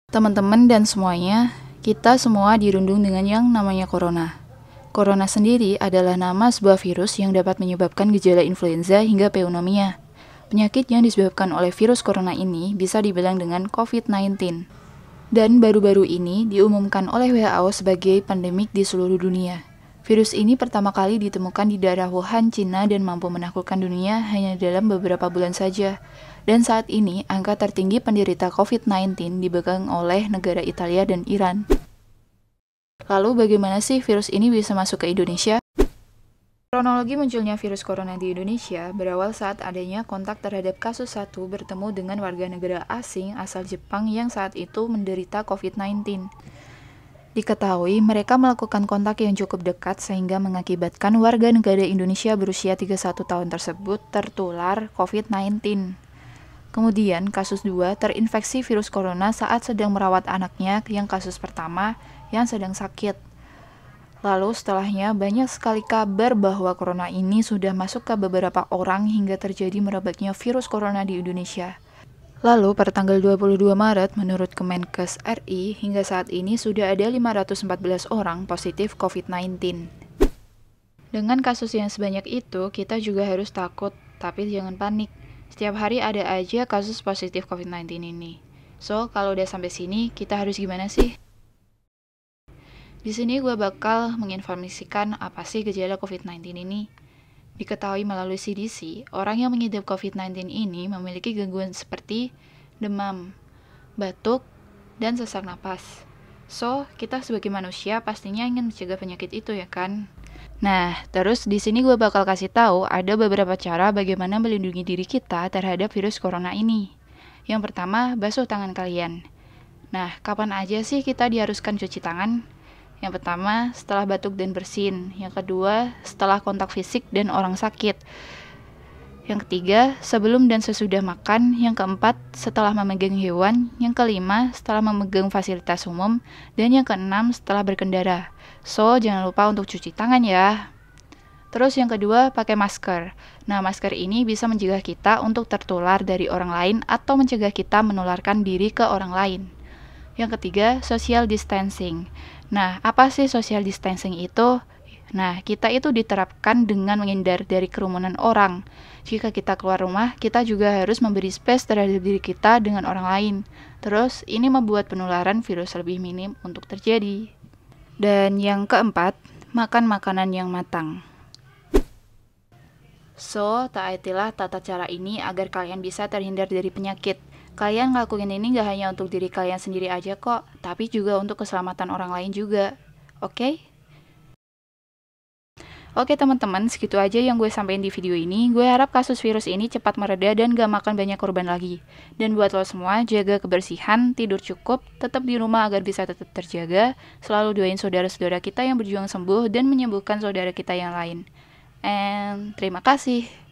Teman-teman dan semuanya, kita semua dirundung dengan yang namanya corona. Corona sendiri adalah nama sebuah virus yang dapat menyebabkan gejala influenza hingga pneumonia. Penyakit yang disebabkan oleh virus corona ini bisa dibilang dengan COVID-19. Dan baru-baru ini diumumkan oleh WHO sebagai pandemik di seluruh dunia. Virus ini pertama kali ditemukan di daerah Wuhan, Cina, dan mampu menaklukkan dunia hanya dalam beberapa bulan saja. Dan saat ini, angka tertinggi penderita COVID-19 dipegang oleh negara Italia dan Iran. Lalu bagaimana sih virus ini bisa masuk ke Indonesia? Kronologi munculnya virus corona di Indonesia berawal saat adanya kontak terhadap kasus 1 bertemu dengan warga negara asing asal Jepang yang saat itu menderita COVID-19. Diketahui mereka melakukan kontak yang cukup dekat sehingga mengakibatkan warga negara Indonesia berusia 31 tahun tersebut tertular COVID-19. Kemudian kasus 2 terinfeksi virus corona saat sedang merawat anaknya yang kasus pertama yang sedang sakit. Lalu setelahnya banyak sekali kabar bahwa corona ini sudah masuk ke beberapa orang hingga terjadi merebaknya virus corona di Indonesia. Lalu pada tanggal 22 Maret menurut Kemenkes RI hingga saat ini sudah ada 514 orang positif COVID-19. Dengan kasus yang sebanyak itu kita juga harus takut, tapi jangan panik. Setiap hari ada aja kasus positif COVID-19 ini. So, kalau udah sampai sini kita harus gimana sih? Di sini gue bakal menginformasikan apa sih gejala COVID-19 ini. Diketahui melalui CDC, orang yang mengidap COVID-19 ini memiliki gangguan seperti demam, batuk, dan sesak napas. So, kita sebagai manusia pastinya ingin mencegah penyakit itu ya kan? Nah, terus di sini gue bakal kasih tahu ada beberapa cara bagaimana melindungi diri kita terhadap virus corona ini. Yang pertama, basuh tangan kalian. Nah, kapan aja sih kita diharuskan cuci tangan? Yang pertama, setelah batuk dan bersin. Yang kedua, setelah kontak fisik dan orang sakit. Yang ketiga, sebelum dan sesudah makan. Yang keempat, setelah memegang hewan. Yang kelima, setelah memegang fasilitas umum. Dan yang keenam, setelah berkendara. So, jangan lupa untuk cuci tangan ya. Terus yang kedua, pakai masker. Nah, masker ini bisa mencegah kita untuk tertular dari orang lain atau mencegah kita menularkan diri ke orang lain. Yang ketiga, social distancing. Nah, apa sih social distancing itu? Nah, kita itu diterapkan dengan menghindar dari kerumunan orang. Jika kita keluar rumah, kita juga harus memberi space terhadap diri kita dengan orang lain. Terus, ini membuat penularan virus lebih minim untuk terjadi. Dan yang keempat, makan makanan yang matang. So, taatilah tata cara ini agar kalian bisa terhindar dari penyakit. Kalian ngelakuin ini gak hanya untuk diri kalian sendiri aja kok, tapi juga untuk keselamatan orang lain juga. Oke? Oke teman-teman, segitu aja yang gue sampaikan di video ini. Gue harap kasus virus ini cepat mereda dan gak makan banyak korban lagi. Dan buat lo semua, jaga kebersihan, tidur cukup, tetap di rumah agar bisa tetap terjaga. Selalu doain saudara-saudara kita yang berjuang sembuh dan menyembuhkan saudara kita yang lain. And terima kasih.